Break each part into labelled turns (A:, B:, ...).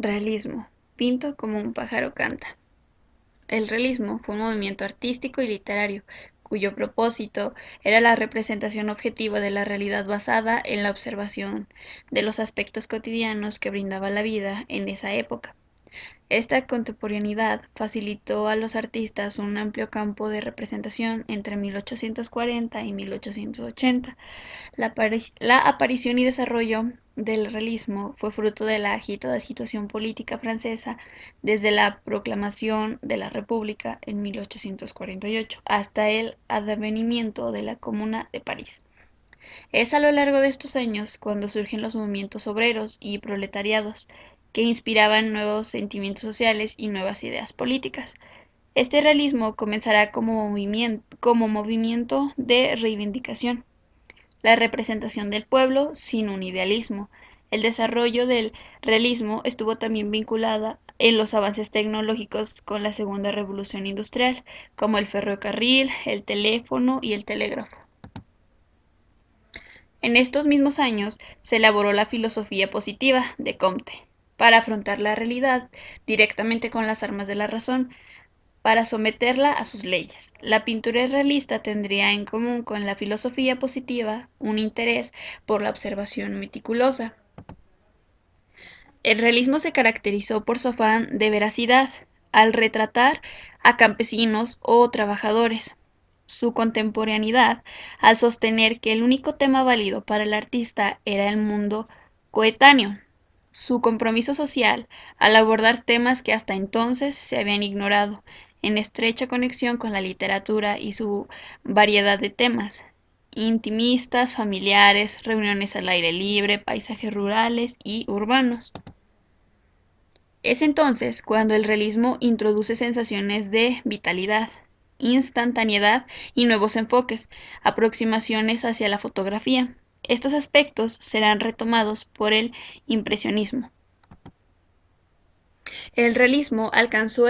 A: Realismo. Pinto como un pájaro canta. El realismo fue un movimiento artístico y literario cuyo propósito era la representación objetiva de la realidad basada en la observación de los aspectos cotidianos que brindaba la vida en esa época. Esta contemporaneidad facilitó a los artistas un amplio campo de representación entre 1840 y 1880. La aparición y desarrollo del realismo fue fruto de la agitada situación política francesa desde la proclamación de la República en 1848 hasta el advenimiento de la Comuna de París. Es a lo largo de estos años cuando surgen los movimientos obreros y proletariados, que inspiraban nuevos sentimientos sociales y nuevas ideas políticas. Este realismo comenzará como movimiento de reivindicación, la representación del pueblo sin un idealismo. El desarrollo del realismo estuvo también vinculada en los avances tecnológicos con la segunda revolución industrial, como el ferrocarril, el teléfono y el telégrafo. En estos mismos años se elaboró la filosofía positiva de Comte, para afrontar la realidad directamente con las armas de la razón, para someterla a sus leyes. La pintura realista tendría en común con la filosofía positiva un interés por la observación meticulosa. El realismo se caracterizó por su afán de veracidad al retratar a campesinos o trabajadores. Su contemporaneidad al sostener que el único tema válido para el artista era el mundo coetáneo. Su compromiso social al abordar temas que hasta entonces se habían ignorado, en estrecha conexión con la literatura y su variedad de temas, intimistas, familiares, reuniones al aire libre, paisajes rurales y urbanos. Es entonces cuando el realismo introduce sensaciones de vitalidad, instantaneidad y nuevos enfoques, aproximaciones hacia la fotografía. Estos aspectos serán retomados por el impresionismo. El realismo alcanzó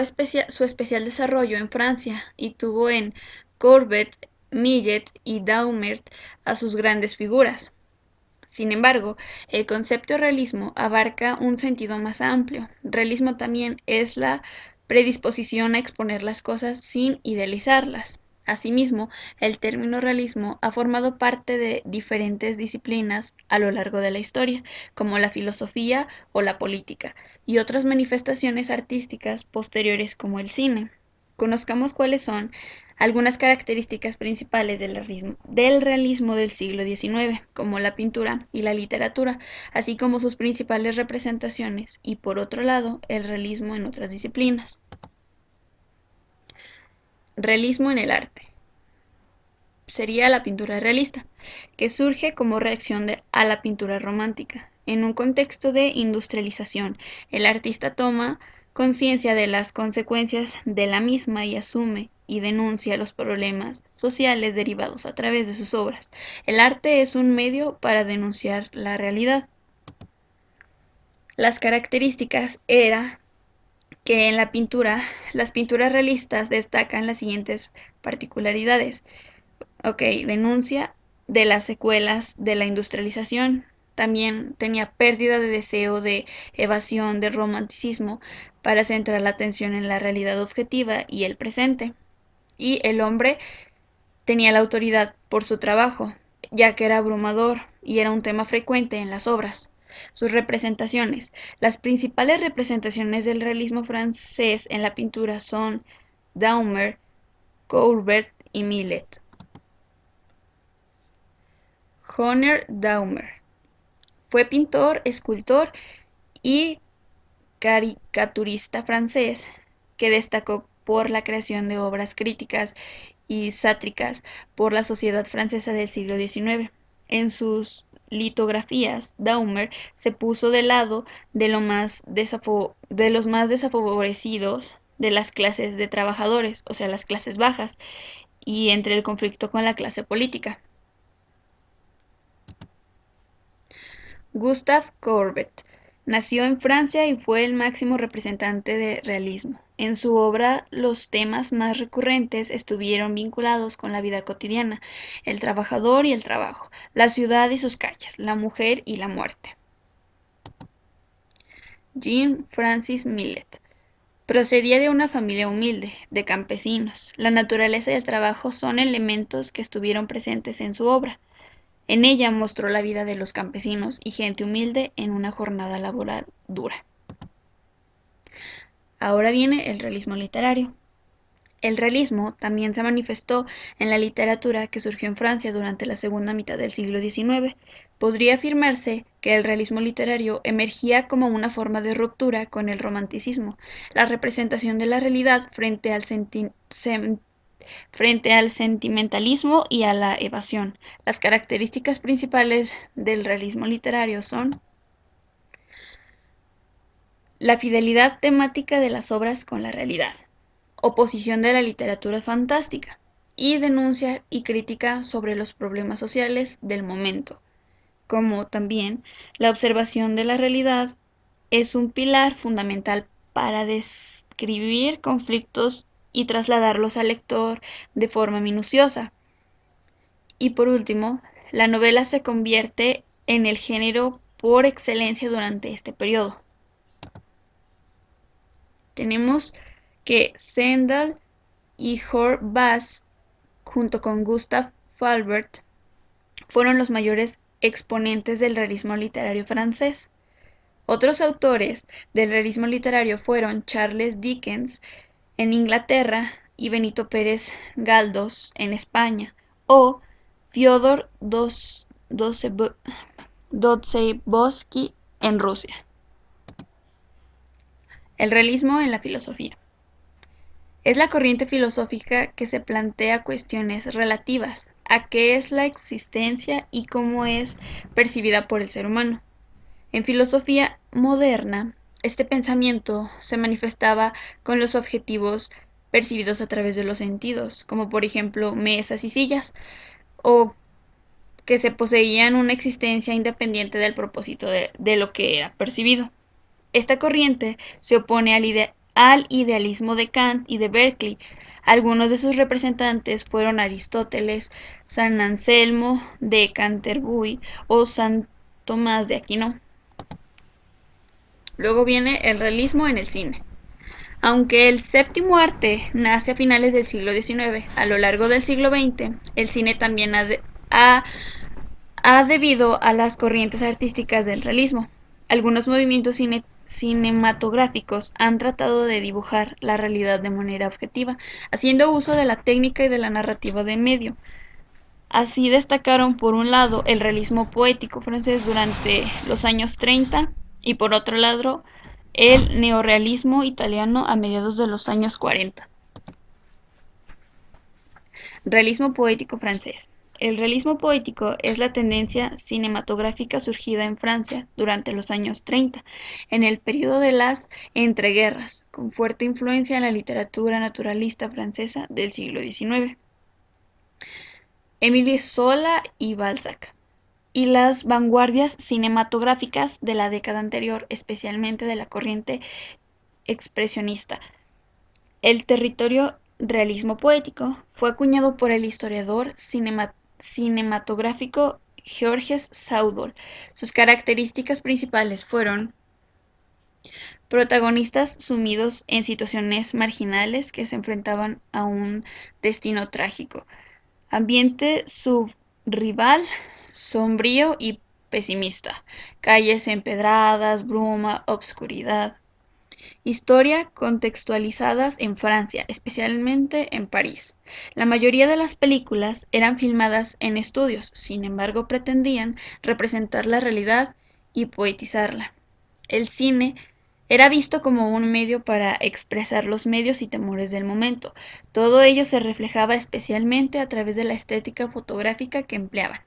A: su especial desarrollo en Francia y tuvo en Courbet, Millet y Daumer a sus grandes figuras. Sin embargo, el concepto realismo abarca un sentido más amplio. Realismo también es la predisposición a exponer las cosas sin idealizarlas. Asimismo, el término realismo ha formado parte de diferentes disciplinas a lo largo de la historia, como la filosofía o la política, y otras manifestaciones artísticas posteriores como el cine. Conozcamos cuáles son algunas características principales del realismo del siglo XIX, como la pintura y la literatura, así como sus principales representaciones, y por otro lado, el realismo en otras disciplinas. Realismo en el arte. Sería la pintura realista, que surge como reacción a la pintura romántica. En un contexto de industrialización, el artista toma conciencia de las consecuencias de la misma y asume y denuncia los problemas sociales derivados a través de sus obras. El arte es un medio para denunciar la realidad. Las características era que en la pintura, las pinturas realistas destacan las siguientes particularidades. Ok, denuncia de las secuelas de la industrialización. También tenía pérdida de deseo, de evasión, de romanticismo, para centrar la atención en la realidad objetiva y el presente. Y el hombre tenía la autoridad por su trabajo, ya que era abrumador y era un tema frecuente en las obras. Sus representaciones. Las principales representaciones del realismo francés en la pintura son Daumer, Courbet y Millet. Honor Daumer fue pintor, escultor y caricaturista francés que destacó por la creación de obras críticas y sátíricas por la sociedad francesa del siglo XIX. En sus litografías, Daumer se puso del lado de los más desfavorecidos de las clases de trabajadores, o sea, las clases bajas, y entre el conflicto con la clase política. Gustave Courbet nació en Francia y fue el máximo representante del realismo. En su obra, los temas más recurrentes estuvieron vinculados con la vida cotidiana, el trabajador y el trabajo, la ciudad y sus calles, la mujer y la muerte. Jean Francis Millet. Procedía de una familia humilde, de campesinos. La naturaleza y el trabajo son elementos que estuvieron presentes en su obra. En ella mostró la vida de los campesinos y gente humilde en una jornada laboral dura. Ahora viene el realismo literario. El realismo también se manifestó en la literatura que surgió en Francia durante la segunda mitad del siglo XIX. Podría afirmarse que el realismo literario emergía como una forma de ruptura con el romanticismo, la representación de la realidad frente al sentimentalismo y a la evasión. Las características principales del realismo literario son la fidelidad temática de las obras con la realidad, oposición de la literatura fantástica y denuncia y crítica sobre los problemas sociales del momento, como también la observación de la realidad es un pilar fundamental para describir conflictos y trasladarlos al lector de forma minuciosa. Y por último, la novela se convierte en el género por excelencia durante este periodo. Tenemos que Stendhal y Hort Bass, junto con Gustave Flaubert, fueron los mayores exponentes del realismo literario francés. Otros autores del realismo literario fueron Charles Dickens en Inglaterra y Benito Pérez Galdós en España, o Fyodor Dostoyevsky en Rusia. El realismo en la filosofía. Es la corriente filosófica que se plantea cuestiones relativas a qué es la existencia y cómo es percibida por el ser humano. En filosofía moderna, este pensamiento se manifestaba con los objetivos percibidos a través de los sentidos, como por ejemplo mesas y sillas, o que se poseían una existencia independiente del propósito de lo que era percibido. Esta corriente se opone al idealismo de Kant y de Berkeley. Algunos de sus representantes fueron Aristóteles, San Anselmo de Canterbury o San Tomás de Aquino. Luego viene el realismo en el cine. Aunque el séptimo arte nace a finales del siglo XIX, a lo largo del siglo XX, el cine también ha debido a las corrientes artísticas del realismo. Algunos movimientos cinematográficos han tratado de dibujar la realidad de manera objetiva, haciendo uso de la técnica y de la narrativa de medio. Así destacaron por un lado el realismo poético francés durante los años 30 y por otro lado el neorrealismo italiano a mediados de los años 40. Realismo poético francés. El realismo poético es la tendencia cinematográfica surgida en Francia durante los años 30, en el periodo de las entreguerras, con fuerte influencia en la literatura naturalista francesa del siglo XIX. Émile Zola y Balzac. Y las vanguardias cinematográficas de la década anterior, especialmente de la corriente expresionista. El territorio realismo poético fue acuñado por el historiador cinematográfico Georges Saudol. Sus características principales fueron protagonistas sumidos en situaciones marginales que se enfrentaban a un destino trágico, ambiente subrival, sombrío y pesimista, calles empedradas, bruma, obscuridad. Historia contextualizadas en Francia, especialmente en París. La mayoría de las películas eran filmadas en estudios, sin embargo pretendían representar la realidad y poetizarla. El cine era visto como un medio para expresar los medios y temores del momento. Todo ello se reflejaba especialmente a través de la estética fotográfica que empleaban.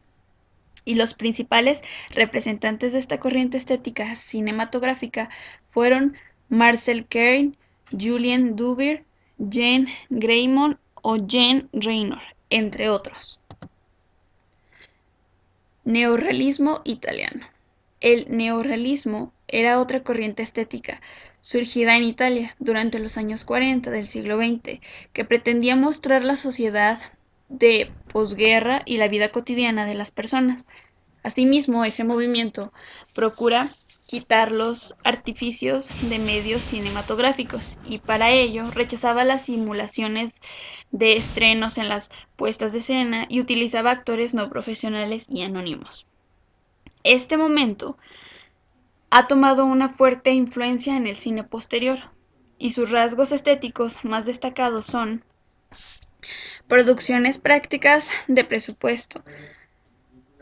A: Y los principales representantes de esta corriente estética cinematográfica fueron Marcel Kern, Julien Duvier, Jean Graymont o Jean Reynaud, entre otros. Neorrealismo italiano. El neorrealismo era otra corriente estética surgida en Italia durante los años 40 del siglo XX, que pretendía mostrar la sociedad de posguerra y la vida cotidiana de las personas. Asimismo, ese movimiento procura quitar los artificios de medios cinematográficos y para ello rechazaba las simulaciones de estrenos en las puestas de escena y utilizaba actores no profesionales y anónimos. Este momento ha tomado una fuerte influencia en el cine posterior y sus rasgos estéticos más destacados son producciones prácticas de presupuesto,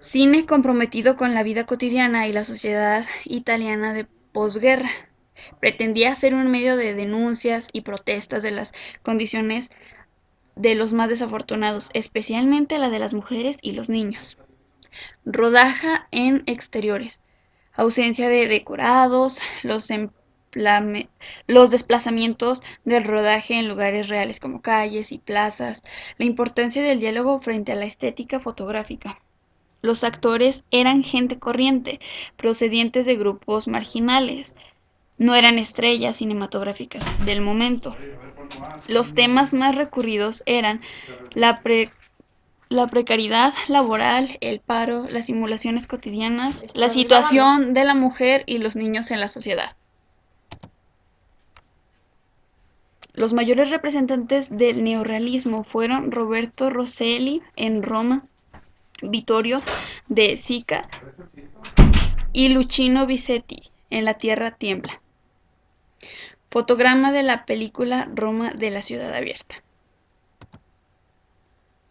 A: cine comprometido con la vida cotidiana y la sociedad italiana de posguerra. Pretendía ser un medio de denuncias y protestas de las condiciones de los más desafortunados, especialmente la de las mujeres y los niños. Rodaja en exteriores, ausencia de decorados, los desplazamientos del rodaje en lugares reales como calles y plazas, la importancia del diálogo frente a la estética fotográfica. Los actores eran gente corriente, procedientes de grupos marginales, no eran estrellas cinematográficas del momento. Los temas más recurridos eran la, pre la precariedad laboral, el paro, las simulaciones cotidianas, la situación de la mujer y los niños en la sociedad. Los mayores representantes del neorrealismo fueron Roberto Rosselli en Roma, Vittorio de Sica y Luchino Visetti en La Tierra Tiembla. Fotograma de la película Roma de la Ciudad Abierta.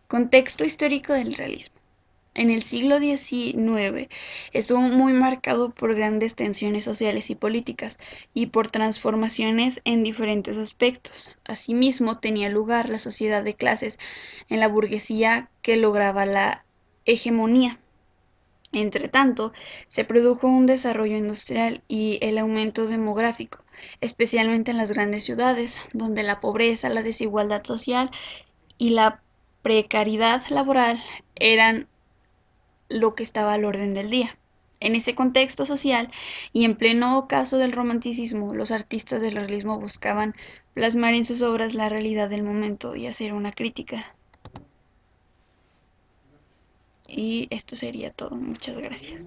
A: Contexto histórico del realismo. En el siglo XIX estuvo muy marcado por grandes tensiones sociales y políticas y por transformaciones en diferentes aspectos. Asimismo, tenía lugar la sociedad de clases en la burguesía que lograba la hegemonía. Entretanto, se produjo un desarrollo industrial y el aumento demográfico, especialmente en las grandes ciudades, donde la pobreza, la desigualdad social y la precariedad laboral eran lo que estaba al orden del día. En ese contexto social y en pleno ocaso del romanticismo, los artistas del realismo buscaban plasmar en sus obras la realidad del momento y hacer una crítica. Y esto sería todo. Muchas gracias.